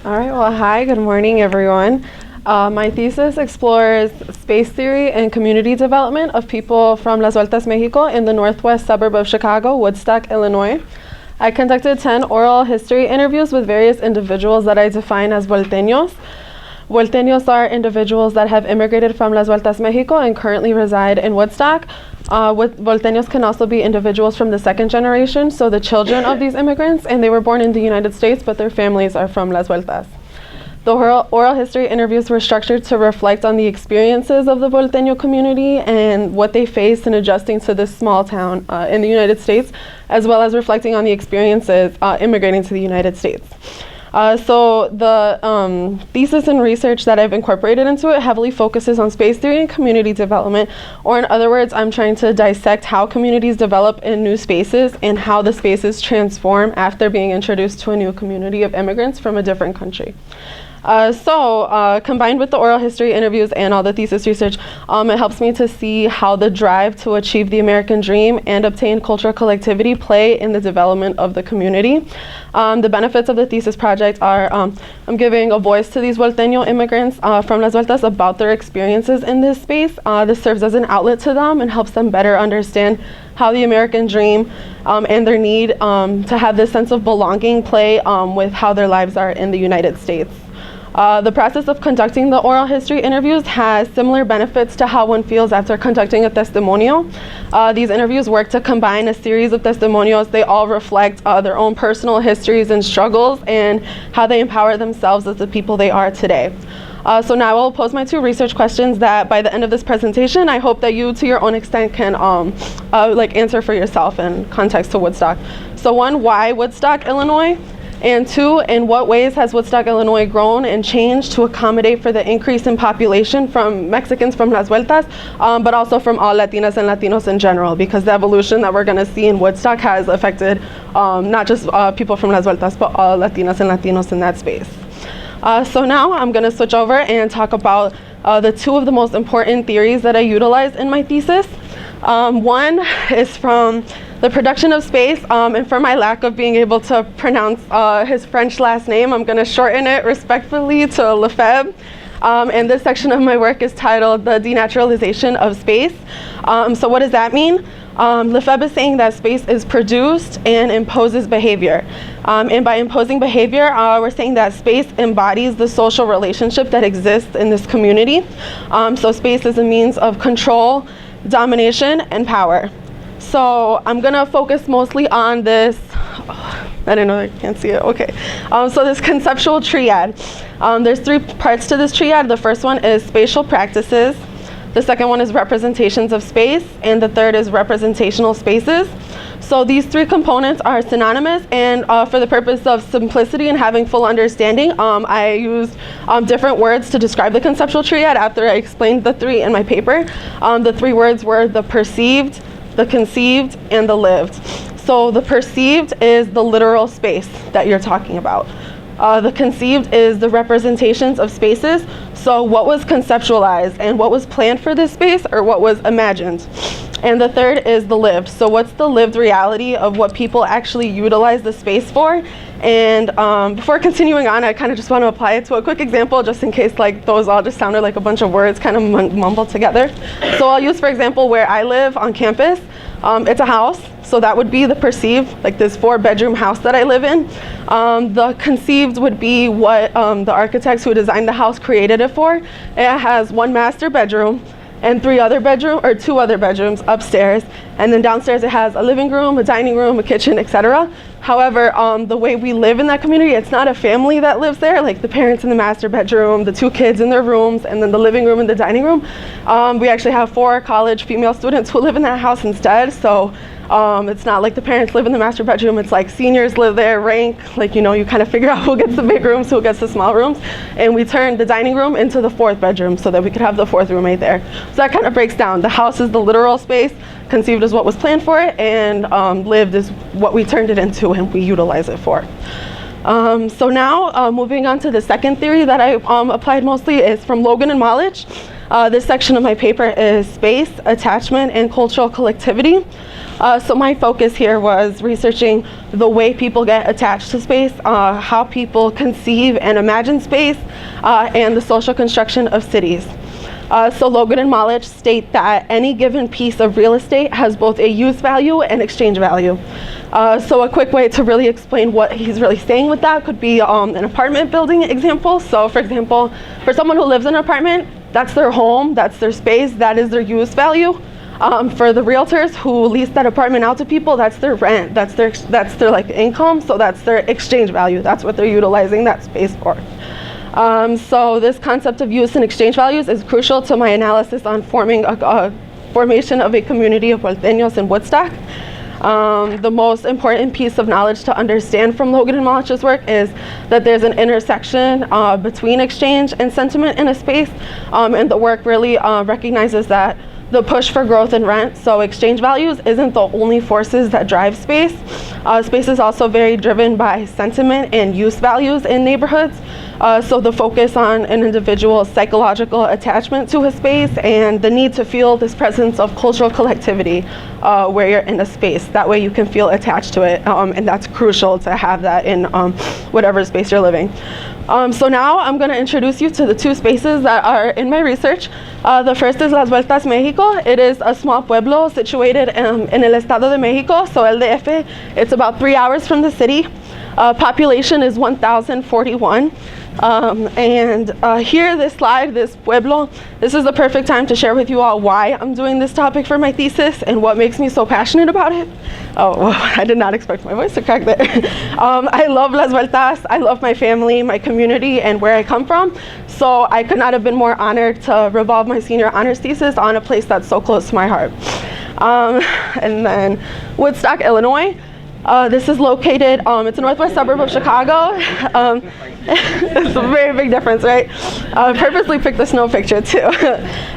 All right, well, hi, good morning, everyone. My thesis explores space theory and community development of people from Las Vueltas, Mexico in the northwest suburb of Chicago, Woodstock, Illinois. I conducted 10 oral history interviews with various individuals that I define as Vuelteños. Vuelteños are individuals that have immigrated from Las Vueltas, Mexico and currently reside in Woodstock. Vuelteños can also be individuals from the second generation, so the children of these immigrants, and they were born in the United States, but their families are from Las Vueltas. The oral history interviews were structured to reflect on the experiences of the Vuelteño community and what they faced in adjusting to this small town in the United States, as well as reflecting on the experiences immigrating to the United States. So the thesis and research that I've incorporated into it heavily focuses on space theory and community development, or in other words, I'm trying to dissect how communities develop in new spaces and how the spaces transform after being introduced to a new community of immigrants from a different country. Combined with the oral history interviews and all the thesis research, it helps me to see how the drive to achieve the American dream and obtain cultural collectivity play in the development of the community. The benefits of the thesis project are I'm giving a voice to these Vuelteño immigrants from Las Vueltas about their experiences in this space. This serves as an outlet to them and helps them better understand how the American dream and their need to have this sense of belonging play with how their lives are in the United States. The process of conducting the oral history interviews has similar benefits to how one feels after conducting a testimonial. These interviews work to combine a series of testimonials. They all reflect their own personal histories and struggles and how they empower themselves as the people they are today. So now I will pose my two research questions that by the end of this presentation, I hope that you to your own extent can answer for yourself in context to Woodstock. So one, why Woodstock, Illinois? And two, in what ways has Woodstock, Illinois grown and changed to accommodate for the increase in population from Mexicans from Las Vueltas, but also from all Latinas and Latinos in general, because the evolution that we're gonna see in Woodstock has affected not just people from Las Vueltas, but all Latinas and Latinos in that space. So now I'm gonna switch over and talk about the two of the most important theories that I utilize in my thesis. One is from the production of space, and for my lack of being able to pronounce his French last name, I'm going to shorten it respectfully to Lefebvre. And this section of my work is titled The Denaturalization of Space. So what does that mean? Lefebvre is saying that space is produced and imposes behavior. And by imposing behavior, we're saying that space embodies the social relationship that exists in this community. So space is a means of control, domination, and power. So I'm gonna focus mostly on this, I didn't know I can't see it, okay. So this conceptual triad. There's three parts to this triad. The first one is spatial practices. The second one is representations of space, and the third is representational spaces. So these three components are synonymous, and for the purpose of simplicity and having full understanding, I used different words to describe the conceptual triad after I explained the three in my paper. The three words were the perceived, the conceived, and the lived. So the perceived is the literal space that you're talking about. The conceived is the representations of spaces. So what was conceptualized and what was planned for this space or what was imagined. And the third is the lived. So what's the lived reality of what people actually utilize the space for? And before continuing on, I kind of just want to apply it to a quick example, just in case like those all just sounded like a bunch of words kind of mumbled together. So I'll use, for example, where I live on campus. It's a house, so that would be the perceived, like this 4-bedroom house that I live in. The conceived would be what the architects who designed the house created it for. It has one master bedroom and two other bedrooms upstairs, and then downstairs it has a living room, a dining room, a kitchen, etc. However, the way we live in that community, it's not a family that lives there, like the parents in the master bedroom, the 2 kids in their rooms, and then the living room and the dining room. We actually have 4 college female students who live in that house instead, so it's not like the parents live in the master bedroom, it's like seniors live there, rank, like, you know, you kind of figure out who gets the big rooms, who gets the small rooms, and we turned the dining room into the 4th bedroom so that we could have the 4th roommate there. So that kind of breaks down. The house is the literal space, conceived is what was planned for it, and lived is what we turned it into and we utilize it for. So now moving on to the second theory that I applied mostly is from Logan and Molich. This section of my paper is space, attachment, and cultural collectivity. So my focus here was researching the way people get attached to space, how people conceive and imagine space, and the social construction of cities. So Logan and Malich state that any given piece of real estate has both a use value and exchange value. So a quick way to really explain what he's really saying with that could be an apartment building example. So for example, for someone who lives in an apartment, that's their home, that's their space, that is their use value. For the realtors who lease that apartment out to people, that's their rent, that's their like income, so that's their exchange value. That's what they're utilizing that space for. So this concept of use and exchange values is crucial to my analysis on formation of a community of Vuelteños in Woodstock. The most important piece of knowledge to understand from Logan and Malich's work is that there's an intersection between exchange and sentiment in a space, and the work really recognizes that the push for growth and rent, so exchange values, isn't the only forces that drive space. Space is also very driven by sentiment and use values in neighborhoods. So the focus on an individual's psychological attachment to a space and the need to feel this presence of cultural collectivity where you're in a space. That way you can feel attached to it, and that's crucial to have that in whatever space you're living. So now I'm going to introduce you to the two spaces that are in my research. The first is Las Vueltas, Mexico. It is a small pueblo situated in el Estado de Mexico, so LDF. It's about 3 hours from the city. Population is 1,041. Here, this slide, this pueblo, this is the perfect time to share with you all why I'm doing this topic for my thesis and what makes me so passionate about it. Oh, well, I did not expect my voice to crack there. I love Las Vueltas. I love my family, my community, and where I come from. So I could not have been more honored to revolve my senior honors thesis on a place that's so close to my heart. And then Woodstock, Illinois. This is located, it's a northwest suburb of Chicago. It's a very big difference, right? Purposely picked the snow picture too.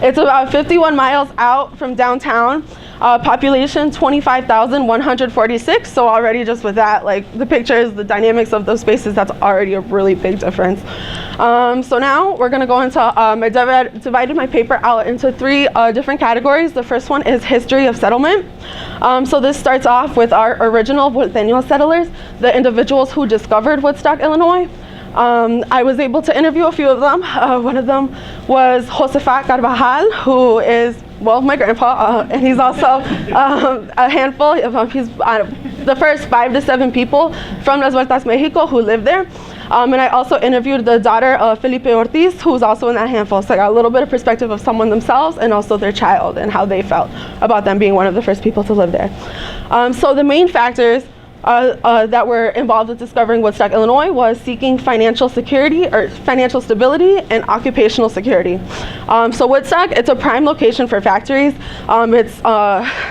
It's about 51 miles out from downtown. Population 25,146. So already just with that, like the pictures, the dynamics of those spaces, that's already a really big difference. So now we're gonna go into, I divided my paper out into three different categories. The first one is history of settlement. So this starts off with our original Vuelteño settlers, the individuals who discovered Woodstock, Illinois. I was able to interview a few of them. One of them was Carla Carbajal, who is, well, my grandpa, and he's also a handful of, he's the first 5 to 7 people from Las Vueltas, Mexico who lived there. And I also interviewed the daughter of Felipe Ortiz, who's also in that handful. So I got a little bit of perspective of someone themselves and also their child and how they felt about them being one of the first people to live there. So the main factors that were involved with discovering Woodstock, Illinois was seeking financial security or financial stability and occupational security. So Woodstock, it's a prime location for factories. It's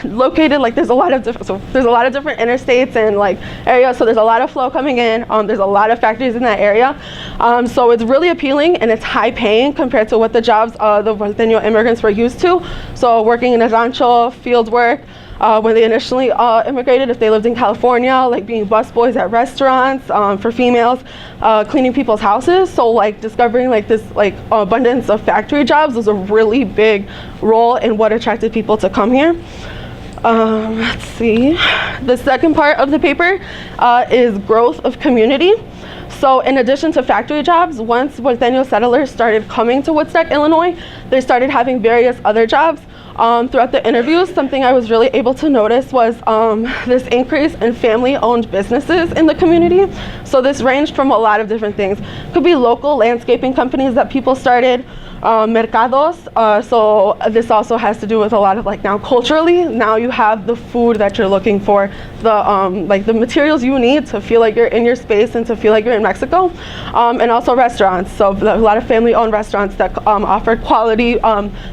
located, like there's a lot of different interstates and like areas, so there's a lot of flow coming in. There's a lot of factories in that area. So it's really appealing and it's high paying compared to what the jobs the Vuelteño immigrants were used to. So working in a rancho, field work, when they initially immigrated, if they lived in California, like being busboys at restaurants, for females, cleaning people's houses. So like discovering like this like abundance of factory jobs was a really big role in what attracted people to come here. Let's see. The second part of the paper is growth of community. So in addition to factory jobs, once Vuelteño settlers started coming to Woodstock, Illinois, they started having various other jobs. Throughout the interviews, something I was really able to notice was this increase in family-owned businesses in the community. So this ranged from a lot of different things. Could be local landscaping companies that people started, mercados. So this also has to do with a lot of like now culturally, now you have the food that you're looking for, the like the materials you need to feel like you're in your space and to feel like you're in Mexico, and also restaurants. So a lot of family-owned restaurants that offer quality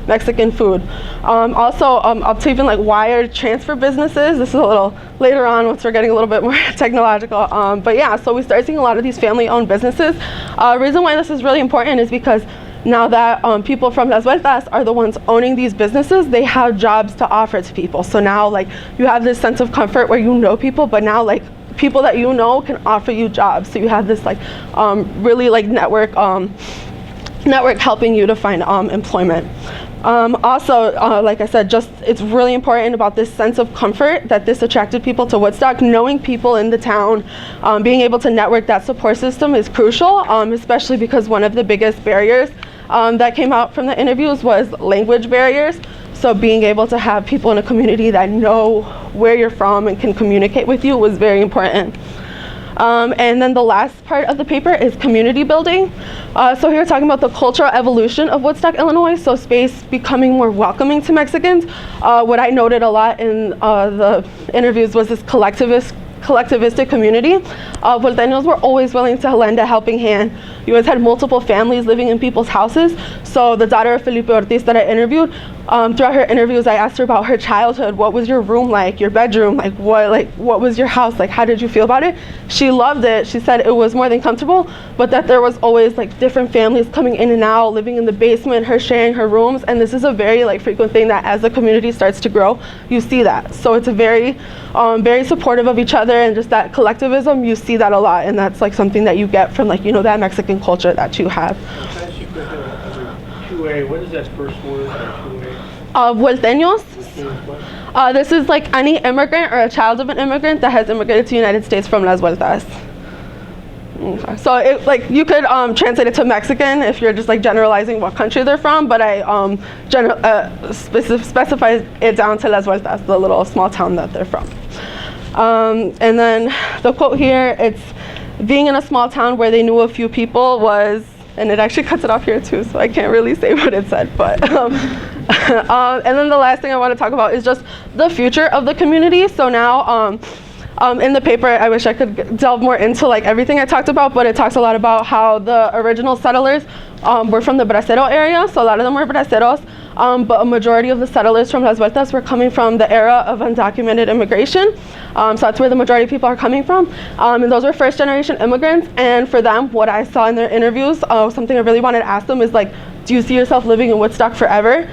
Mexican food. Also up to even like wired transfer businesses. This is a little later on once we're getting a little bit more technological. But yeah, so we start seeing a lot of these family-owned businesses. Reason why this is really important is because now that people from Las Vueltas are the ones owning these businesses, they have jobs to offer to people. So now like you have this sense of comfort where you know people, but now like people that you know can offer you jobs. So you have this like really like network network helping you to find employment. Also, like I said, just it's really important about this sense of comfort that this attracted people to Woodstock. Knowing people in the town, being able to network that support system is crucial, especially because one of the biggest barriers that came out from the interviews was language barriers. So being able to have people in a community that know where you're from and can communicate with you was very important. And then the last part of the paper is community building. So here we're talking about the cultural evolution of Woodstock, Illinois, so space becoming more welcoming to Mexicans. What I noted a lot in the interviews was this collectivistic community. Volteños were always willing to lend a helping hand. You guys had multiple families living in people's houses. So the daughter of Felipe Ortiz that I interviewed, throughout her interviews, I asked her about her childhood. What was your room like, your bedroom? What was your house like? How did you feel about it? She loved it. She said it was more than comfortable, but that there was always like different families coming in and out, living in the basement, her sharing her rooms. And this is a very frequent thing that as the community starts to grow, you see that. So it's a very supportive of each other, and just that collectivism, you see that a lot. And that's like something that you get from that Mexican culture that you have. What is that first word? Vuelteños. This is like any immigrant or a child of an immigrant that has immigrated to the United States from Las Vueltas. Okay. So you could translate it to Mexican if you're just generalizing what country they're from, but I specify it down to Las Vueltas, the little small town that they're from. And then the quote here, it's being in a small town where they knew a few people was, and it actually cuts it off here too, so I can't really say what it said, but and then the last thing I want to talk about is just the future of the community. So now in the paper, I wish I could delve more into everything I talked about, but it talks a lot about how the original settlers were from the Bracero area, so a lot of them were Braceros, but a majority of the settlers from Las Vueltas were coming from the era of undocumented immigration. So that's where the majority of people are coming from. And those were first generation immigrants. And for them, what I saw in their interviews, something I really wanted to ask them is do you see yourself living in Woodstock forever?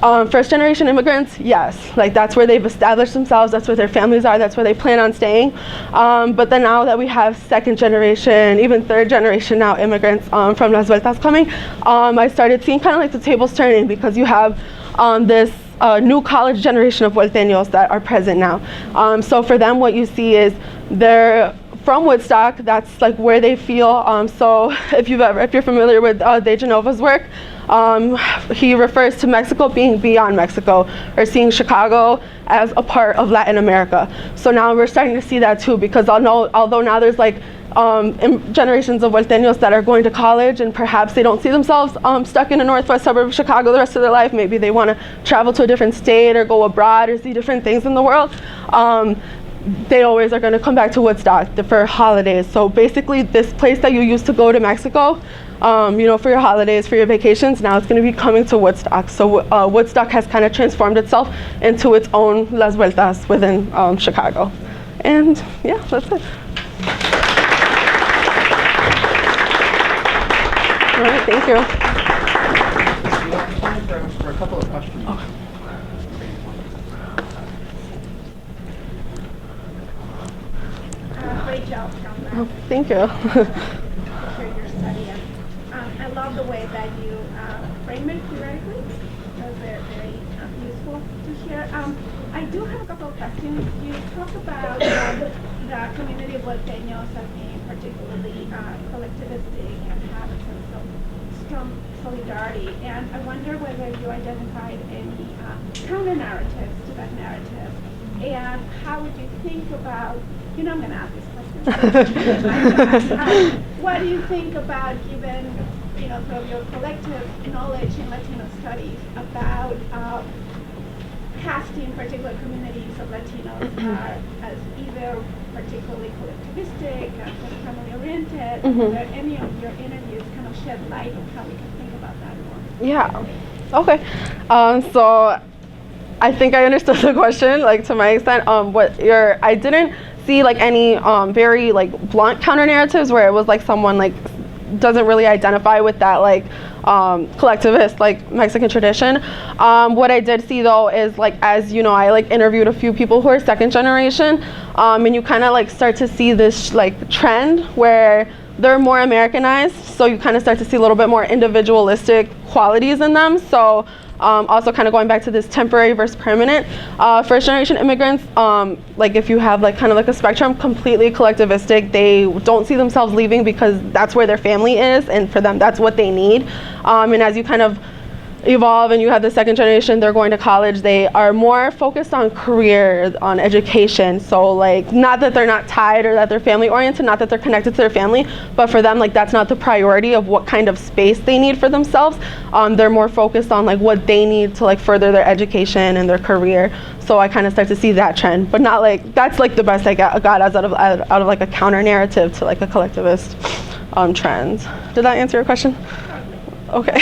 First generation immigrants, yes. That's where they've established themselves, that's where their families are, that's where they plan on staying. But then now that we have second generation, even third generation now immigrants from Las Vueltas coming, I started seeing kind of the tables turning, because you have this new college generation of Vuelteños that are present now. So for them, what you see is they're from Woodstock. That's where they feel. So if you're familiar with De Genova's work, he refers to Mexico being beyond Mexico, or seeing Chicago as a part of Latin America. So now we're starting to see that too, because although now there's generations of Vuelteños that are going to college, and perhaps they don't see themselves stuck in a northwest suburb of Chicago the rest of their life. Maybe they want to travel to a different state or go abroad or see different things in the world. They always are going to come back to Woodstock for holidays. So basically, this place that you used to go to Mexico, for your holidays, for your vacations, now it's going to be coming to Woodstock. So Woodstock has kind of transformed itself into its own Las Vueltas within Chicago. And yeah, that's it. All right, thank you. We have time for a couple of questions. Okay. Great job, Carla. Oh, thank you. Your study. I love the way that you frame it theoretically. That was very useful to hear. I do have a couple of questions. You talk about the community of Vuelteños as being particularly collectivistic and have a sense of strong solidarity. And I wonder whether you identified any counter-narratives to that narrative. And how would you think about, I'm going to ask this question. What do you think about, given, sort of your collective knowledge in Latino studies, about casting particular communities of Latinos as either particularly collectivistic and sort of family-oriented? Are there any of your interviews kind of shed light on how we can think about that more? Yeah. Okay. So I think I understood the question, to my extent. I didn't see any very blunt counter narratives where it was someone doesn't really identify with that collectivist Mexican tradition. What I did see though is as I interviewed a few people who are second generation, and you kind of start to see this trend where they're more Americanized, so you kind of start to see a little bit more individualistic qualities in them. So also kind of going back to this temporary versus permanent. First generation immigrants, like if you have like kind of like a spectrum, completely collectivistic. They don't see themselves leaving because that's where their family is, and for them that's what they need. And as you kind of evolve and you have the second generation, they're going to college, they are more focused on career, on education. So like, not that they're not tied or that they're family oriented, not that they're connected to their family, but for them, like, that's not the priority of what kind of space they need for themselves. They're more focused on like what they need to like further their education and their career. So I kind of start to see that trend, but not like, that's like the best I got as out of like a counter narrative to like a collectivist trend. Did that answer your question? Okay.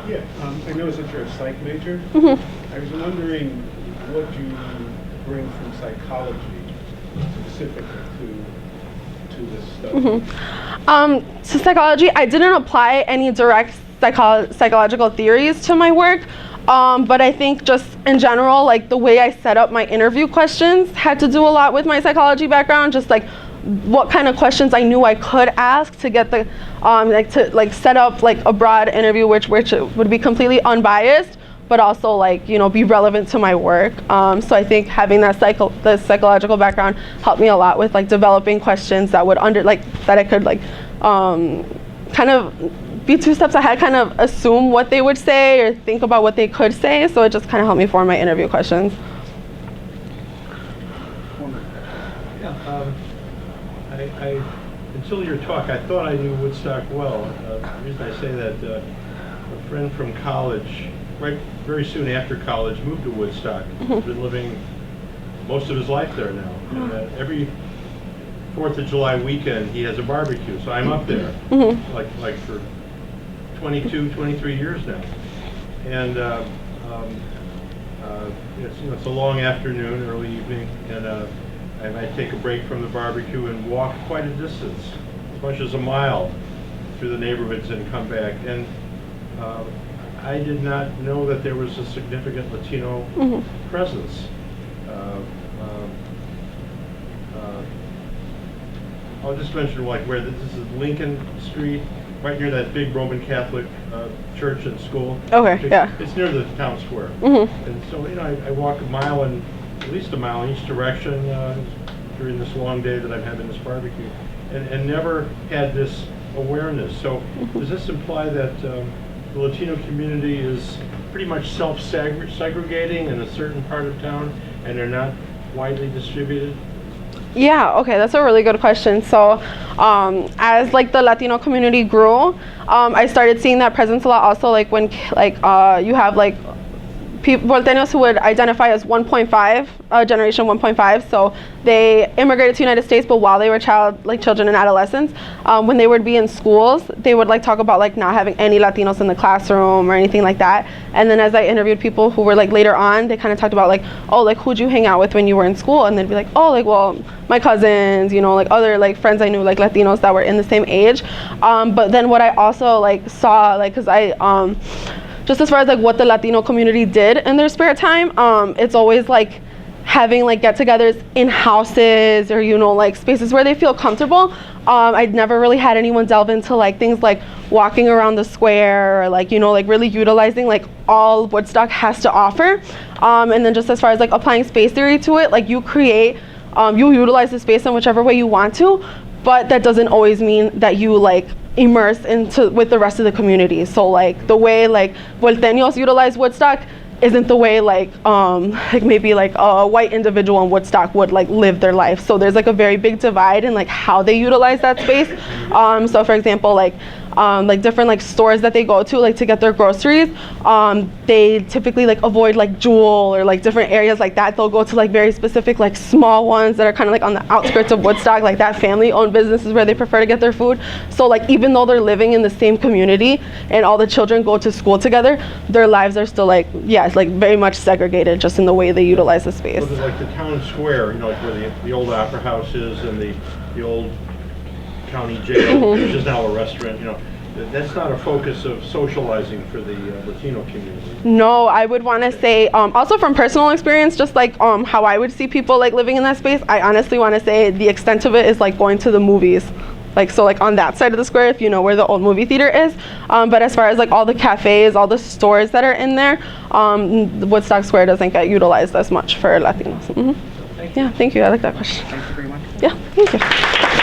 Yeah, I noticed that you're a psych major. Mm-hmm. I was wondering what you bring from psychology specifically to this study. Mm-hmm. To psychology, I didn't apply any direct psychological theories to my work. But I think just in general, like the way I set up my interview questions had to do a lot with my psychology background, just like what kind of questions I knew I could ask to get the, like to like set up like a broad interview which would be completely unbiased, but also like, you know, be relevant to my work. So I think having that the psychological background helped me a lot with like developing questions that would that I could like kind of be two steps ahead, kind of assume what they would say or think about what they could say. So it just kind of helped me form my interview questions. Yeah, until your talk, I thought I knew Woodstock well. The reason I say that, a friend from college, very soon after college, moved to Woodstock. He's been living most of his life there now. And, every 4th of July weekend, he has a barbecue, so I'm up there, like for 22, 23 years now. And it's a long afternoon, early evening, and I might take a break from the barbecue and walk quite a distance, as much as a mile, through the neighborhoods and come back. And I did not know that there was a significant Latino presence. I'll just mention like where this is Lincoln Street, right near that big Roman Catholic church and school. Okay, yeah. It's near the town square. And so, you know, I walk a mile and at least a mile in each direction during this long day that I'm having this barbecue, and never had this awareness. So does this imply that the Latino community is pretty much self-segregating in a certain part of town and they're not widely distributed? Yeah, okay, that's a really good question. So as like the Latino community grew, I started seeing that presence a lot also, like when you have like Volteños who would identify as 1.5, generation 1.5. So they immigrated to the United States, but while they were children and adolescents, when they would be in schools, they would like talk about like not having any Latinos in the classroom or anything like that. And then as I interviewed people who were like later on, they kind of talked about like, oh, like who'd you hang out with when you were in school? And they'd be like, oh, like, well, my cousins, you know, like other like friends I knew, like Latinos that were in the same age. But then what I also like saw, like, cause I, just as far as like what the Latino community did in their spare time, it's always like having like get-togethers in houses or, you know, like spaces where they feel comfortable. I'd never really had anyone delve into like things like walking around the square or like, you know, like really utilizing like all Woodstock has to offer. And then just as far as like applying space theory to it, like you create, you utilize the space in whichever way you want to, but that doesn't always mean that you like immerse into with the rest of the community. So like the way like Volteños utilize Woodstock isn't the way like maybe like a white individual in Woodstock would like live their life. So there's like a very big divide in like how they utilize that space. So for example, like different like stores that they go to like to get their groceries, they typically like avoid like Jewel or like different areas like that. They'll go to like very specific like small ones that are kind of like on the outskirts of Woodstock, like that family-owned businesses where they prefer to get their food. So like even though they're living in the same community and all the children go to school together, their lives are still like, yeah, it's like very much segregated just in the way they utilize the space. So like the town square, you know, like where the old opera house is and the old county jail, which is now a restaurant, you know, that's not a focus of socializing for the Latino community. No, I would want to say, also from personal experience, just like how I would see people like living in that space, I honestly want to say the extent of it is like going to the movies. Like, so like on that side of the square, if you know where the old movie theater is. But as far as like all the cafes, all the stores that are in there, Woodstock Square doesn't get utilized as much for Latinos. Thank you. Yeah, thank you. I like that question. Thank you very much. Yeah, thank you.